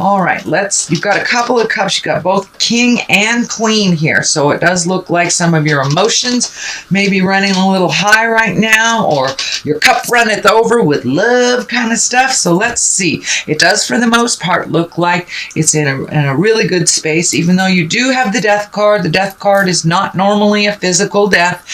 All right, you've got a couple of cups. You've got both king and queen here. So it does look like some of your emotions may be running a little high right now, or your cup runneth over with love kind of stuff. So let's see. It does, for the most part, look like it's in a really good space, even though you do have the death card. The death card is not normally a physical death.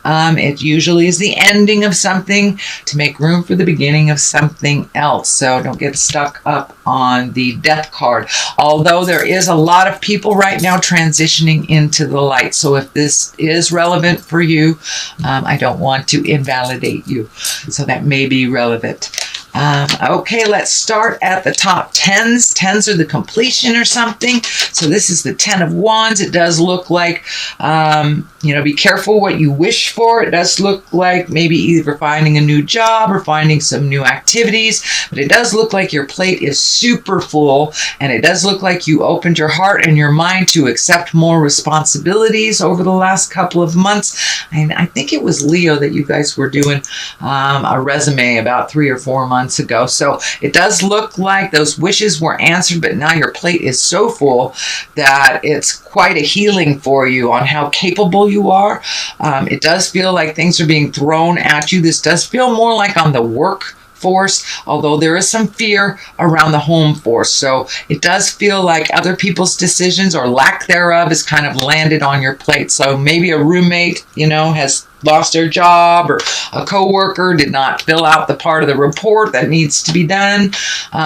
It usually is the ending of something to make room for the beginning of something else. So don't get stuck up on the death card. Although there is a lot of people right now transitioning into the light. So if this is relevant for you, I don't want to invalidate you. So that may be relevant. Okay, let's start at the top. Tens are the completion or something. So this is the 10 of Wands. It does look like, be careful what you wish for. It does look like maybe either finding a new job or finding some new activities. But it does look like your plate is super full. And it does look like you opened your heart and your mind to accept more responsibilities over the last couple of months. And I think it was Leo that you guys were doing a resume about 3 or 4 months ago. So it does look like those wishes were answered, but now your plate is so full that it's quite a healing for you on how capable you are. It does feel like things are being thrown at you. This does feel more like on the work force, although there is some fear around the home force. So it does feel like other people's decisions or lack thereof is kind of landed on your plate. So maybe a roommate, has lost their job, or a coworker did not fill out the part of the report that needs to be done.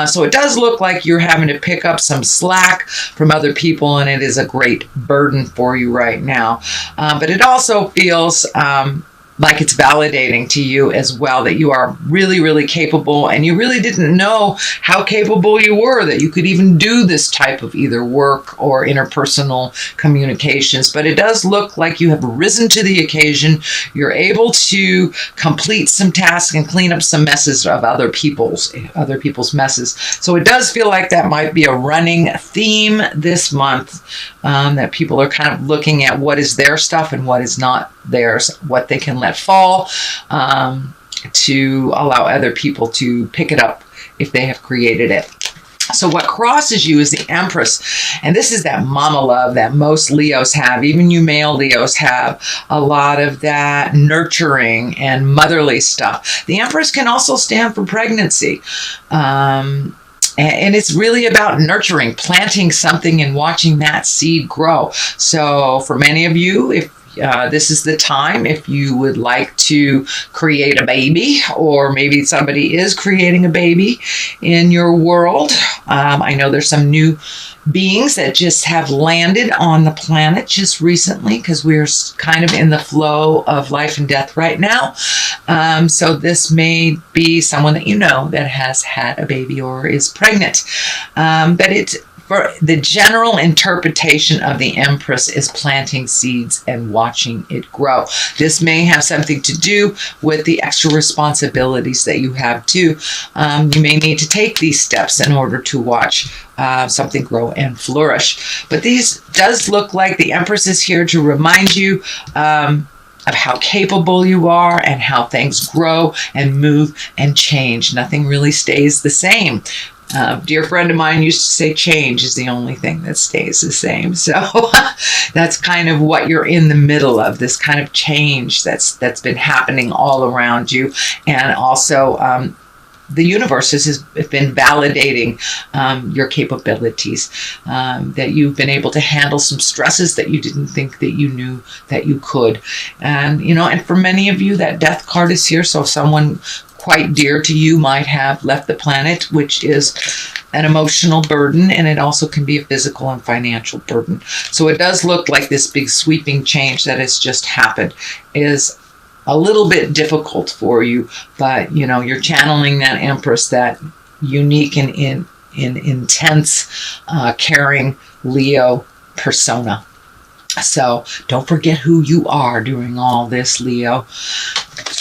So it does look like you're having to pick up some slack from other people, and it is a great burden for you right now. But it also feels like it's validating to you as well that you are really, really capable, and you really didn't know how capable you were, that you could even do this type of either work or interpersonal communications. But it does look like you have risen to the occasion. You're able to complete some tasks and clean up some messes of other people's messes. So it does feel like that might be a running theme this month, that people are kind of looking at what is their stuff and what is not theirs, what they can let fall, to allow other people to pick it up if they have created it. So what crosses you is the Empress. And this is that mama love that most Leos have. Even you male Leos have a lot of that nurturing and motherly stuff. The Empress can also stand for pregnancy. And it's really about nurturing, planting something and watching that seed grow. So for many of you, if this is the time, if you would like to create a baby, or maybe somebody is creating a baby in your world. I know there's some new beings that just have landed on the planet just recently, because we're kind of in the flow of life and death right now. So this may be someone that that has had a baby or is pregnant. But it's for the general interpretation of the Empress is planting seeds and watching it grow. This may have something to do with the extra responsibilities that you have too. You may need to take these steps in order to watch something grow and flourish. But these does look like the Empress is here to remind you of how capable you are and how things grow and move and change. Nothing really stays the same. Dear friend of mine used to say change is the only thing that stays the same. So that's kind of what you're in the middle of, this kind of change that's been happening all around you. And also the universe has been validating your capabilities, that you've been able to handle some stresses that you didn't think that you knew that you could. And, and for many of you, that death card is here. So someone quite dear to you might have left the planet, which is an emotional burden, and it also can be a physical and financial burden. So it does look like this big sweeping change that has just happened is a little bit difficult for you, but you're channeling that Empress, that unique and intense, caring Leo persona. So don't forget who you are during all this, Leo.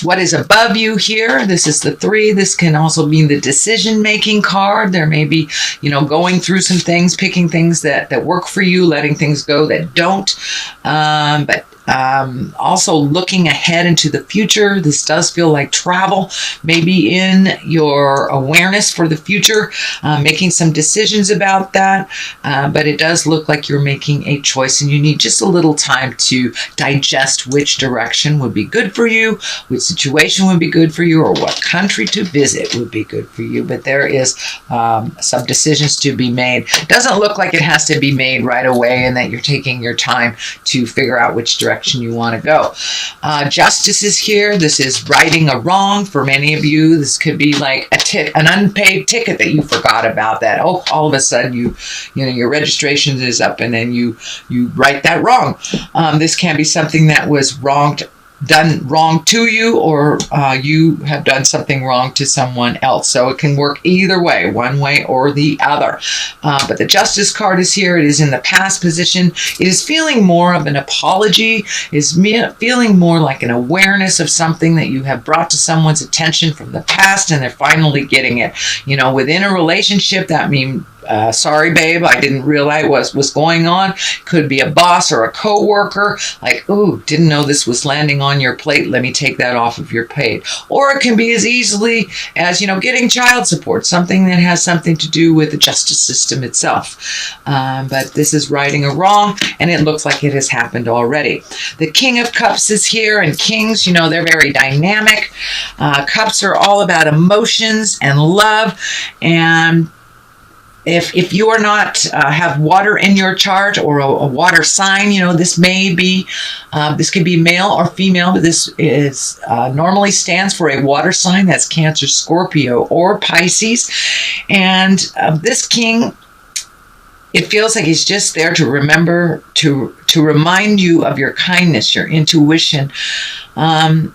What is above you here? This is the 3. This can also mean the decision-making card. There may be, going through some things, picking things that work for you, letting things go that don't. But Also looking ahead into the future. This does feel like travel, maybe in your awareness for the future, making some decisions about that. But it does look like you're making a choice and you need just a little time to digest which direction would be good for you, which situation would be good for you, or what country to visit would be good for you. But there is some decisions to be made. It doesn't look like it has to be made right away and that you're taking your time to figure out which direction you want to go. Justice is here. This is righting a wrong for many of you. This could be like an unpaid ticket that you forgot about, that all of a sudden you know your registration is up and then you right that wrong. This can be something that was done wrong to you, or you have done something wrong to someone else. So it can work either way, one way or the other. But the Justice card is here. It is in the past position. It is feeling more of an apology. Is feeling more like an awareness of something that you have brought to someone's attention from the past, and they're finally getting it. You know, within a relationship, that means sorry, babe, I didn't realize what was going on. Could be a boss or a coworker. Like, ooh, didn't know this was landing on your plate. Let me take that off of your plate. Or it can be as easily as, getting child support, something that has something to do with the justice system itself. But this is righting a wrong, and it looks like it has happened already. The King of Cups is here, and kings, they're very dynamic. Cups are all about emotions and love, and if you are not have water in your chart or a water sign, this may be, this could be male or female, but this is normally stands for a water sign. That's Cancer, Scorpio, or Pisces. And this king, it feels like he's just there to remember, to remind you of your kindness, your intuition, and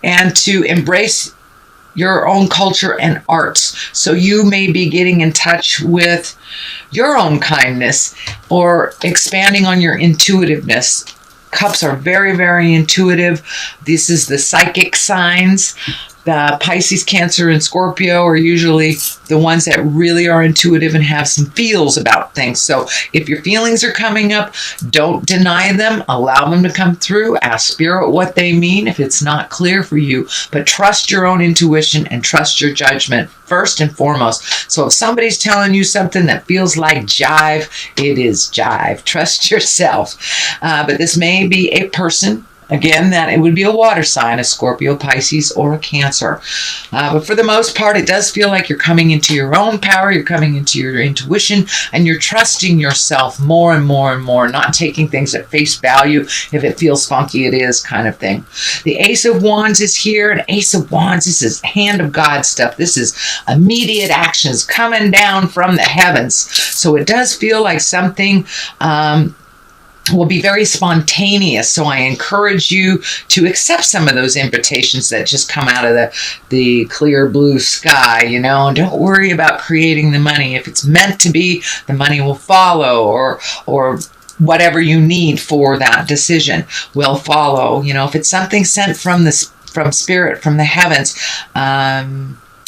to embrace your own culture and arts. So you may be getting in touch with your own kindness or expanding on your intuitiveness. Cups are very, very intuitive. This is the psychic signs. The Pisces, Cancer, and Scorpio are usually the ones that really are intuitive and have some feels about things. So if your feelings are coming up, don't deny them. Allow them to come through. Ask Spirit what they mean if it's not clear for you. But trust your own intuition and trust your judgment first and foremost. So if somebody's telling you something that feels like jive, it is jive. Trust yourself. But this may be a person. Again, that it would be a water sign, a Scorpio, Pisces, or a Cancer. But for the most part, it does feel like you're coming into your own power, you're coming into your intuition, and you're trusting yourself more and more and more, not taking things at face value. If it feels funky, it is kind of thing. The Ace of Wands is here, and Ace of Wands, this is hand of God stuff. This is immediate actions coming down from the heavens. So it does feel like something will be very spontaneous. So I encourage you to accept some of those invitations that just come out of the clear blue sky, and don't worry about creating the money. If it's meant to be, the money will follow, or whatever you need for that decision will follow. If it's something sent from Spirit, from the heavens,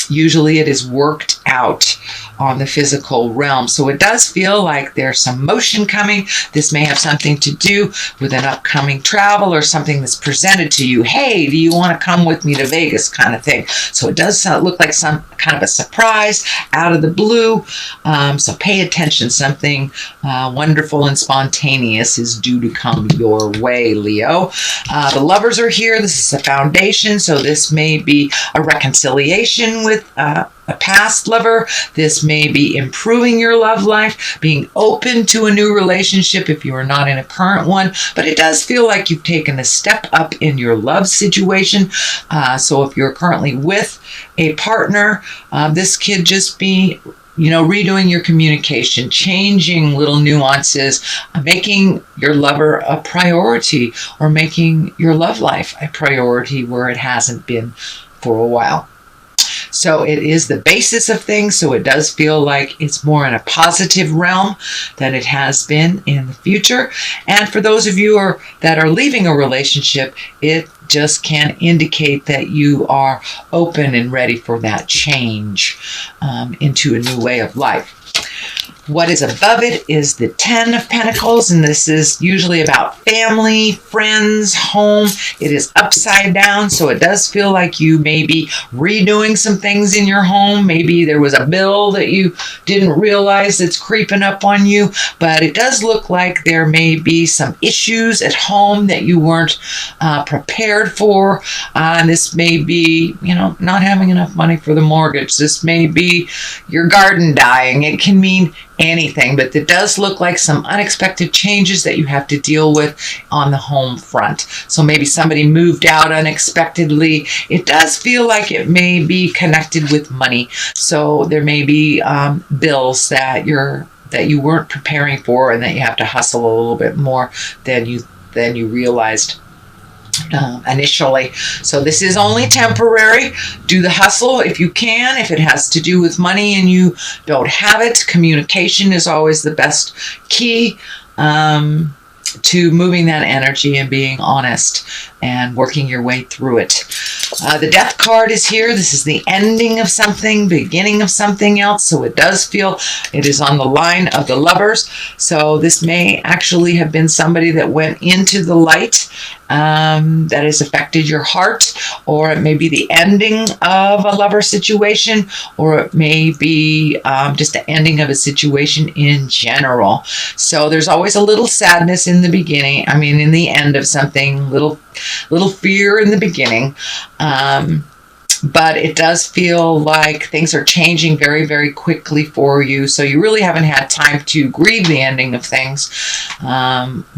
usually it is worked out on the physical realm. So it does feel like there's some motion coming. This may have something to do with an upcoming travel or something that's presented to you. Hey, do you want to come with me to Vegas, kind of thing. So it does look like some kind of a surprise out of the blue. So pay attention. Something wonderful and spontaneous is due to come your way, Leo. The Lovers are here. This is a foundation. So this may be a reconciliation with a past lover. This may be improving your love life, being open to a new relationship if you are not in a current one. But it does feel like you've taken a step up in your love situation. So if you're currently with a partner, this could just be redoing your communication, changing little nuances, making your lover a priority, or making your love life a priority where it hasn't been for a while. So it is the basis of things. So it does feel like it's more in a positive realm than it has been in the future. And for those of you that are leaving a relationship, it just can indicate that you are open and ready for that change into a new way of life. What is above it is the 10 of Pentacles, and this is usually about family, friends, home. It is upside down, so it does feel like you may be redoing some things in your home. Maybe there was a bill that you didn't realize that's creeping up on you, but it does look like there may be some issues at home that you weren't prepared for. And this may be, not having enough money for the mortgage. This may be your garden dying. It can mean anything, but it does look like some unexpected changes that you have to deal with on the home front. So maybe somebody moved out unexpectedly. It does feel like it may be connected with money. So there may be bills that you weren't preparing for, and that you have to hustle a little bit more than you realized initially. So this is only temporary. Do the hustle if you can. If it has to do with money and you don't have it, communication is always the best key to moving that energy and being honest and working your way through it. The Death card is here. This is the ending of something, beginning of something else. So it does feel it is on the line of the Lovers. So this may actually have been somebody that went into the light that has affected your heart, or it may be the ending of a lover situation, or it may be just the ending of a situation in general. So there's always a little sadness in the beginning. In the end of something, little fear in the beginning. But it does feel like things are changing very, very quickly for you. So you really haven't had time to grieve the ending of things.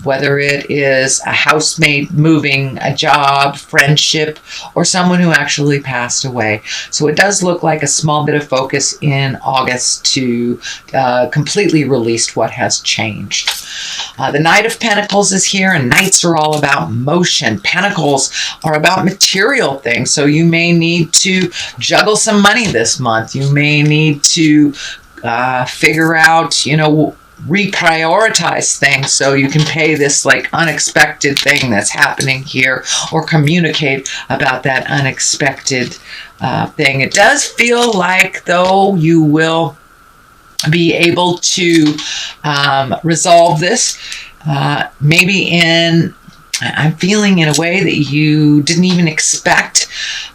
Whether it is a housemate moving, a job, friendship, or someone who actually passed away. So it does look like a small bit of focus in August to completely release what has changed. The Knight of Pentacles is here, and Knights are all about motion. Pentacles are about material things. So you may need to juggle some money this month. You may need to figure out, reprioritize things so you can pay this unexpected thing that's happening here, or communicate about that unexpected thing. It does feel like, though, you will be able to resolve this maybe I'm feeling in a way that you didn't even expect.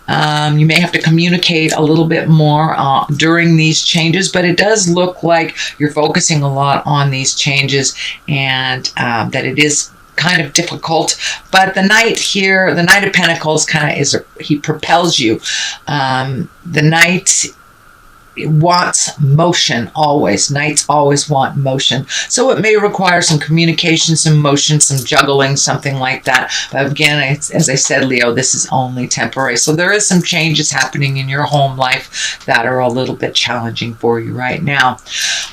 You may have to communicate a little bit more during these changes, but it does look like you're focusing a lot on these changes, and that it is kind of difficult. But the Knight here, the Knight of Pentacles, he propels you. The Knight wants motion always. Knights always want motion. So it may require some communication, some motion, some juggling, something like that. But again, as I said, Leo, this is only temporary. So there is some changes happening in your home life that are a little bit challenging for you right now.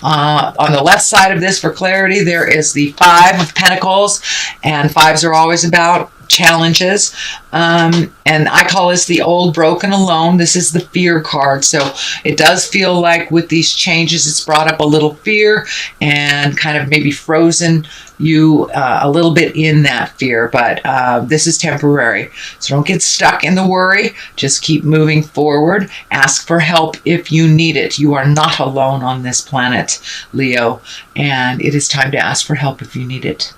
On the left side of this, for clarity, there is the Five of Pentacles, and fives are always about challenges, and I call this the old, broken, alone. This is the Fear card. So it does feel like with these changes, it's brought up a little fear and kind of maybe frozen you a little bit in that fear, but this is temporary. So don't get stuck in the worry. Just keep moving forward. Ask for help if you need it. You are not alone on this planet, Leo, and it is time to ask for help if you need it.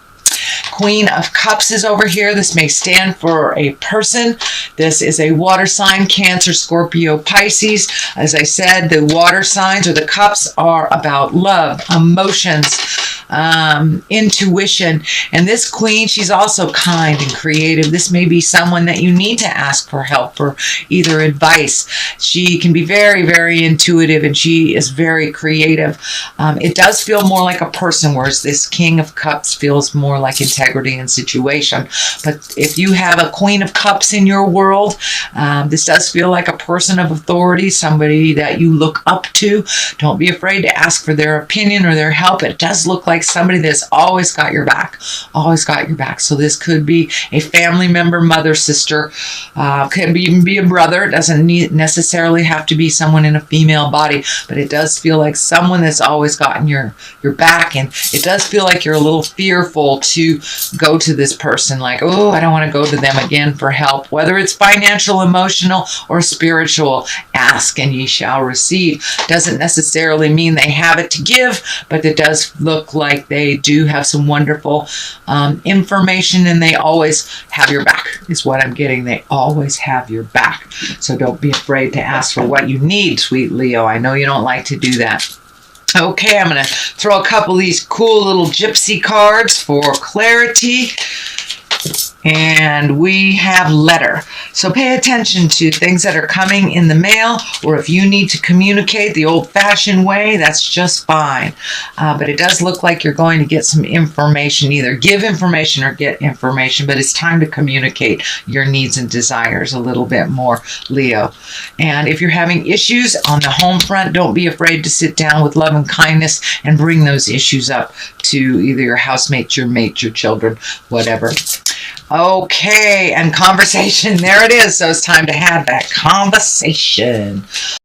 Queen of Cups is over here. This may stand for a person. This is a water sign, Cancer, Scorpio, Pisces. As I said, the water signs or the cups are about love, emotions, intuition. And this queen, she's also kind and creative. This may be someone that you need to ask for help for either advice. She can be very, very intuitive, and she is very creative. It does feel more like a person, whereas this King of Cups feels more like integrity and situation. But if you have a Queen of Cups in your world, this does feel like a person of authority, somebody that you look up to. Don't be afraid to ask for their opinion or their help. It does look like somebody that's always got your back, always got your back. So this could be a family member, mother, sister, could even be a brother. It doesn't necessarily have to be someone in a female body, but it does feel like someone that's always gotten your back. And it does feel like you're a little fearful to go to this person, like, oh, I don't want to go to them again for help. Whether it's financial, emotional, or spiritual, ask and ye shall receive. Doesn't necessarily mean they have it to give, but it does look like they do have some wonderful information, and they always have your back is what I'm getting. They always have your back. So don't be afraid to ask for what you need, sweet Leo. I know you don't like to do that. Okay, I'm going to throw a couple of these cool little gypsy cards for clarity. And we have letter. So pay attention to things that are coming in the mail, or if you need to communicate the old-fashioned way, that's just fine. But it does look like you're going to get some information, either give information or get information, but it's time to communicate your needs and desires a little bit more, Leo. And if you're having issues on the home front, don't be afraid to sit down with love and kindness and bring those issues up to either your housemate, your mate, your children, whatever. Okay, and conversation, there it is. So it's time to have that conversation.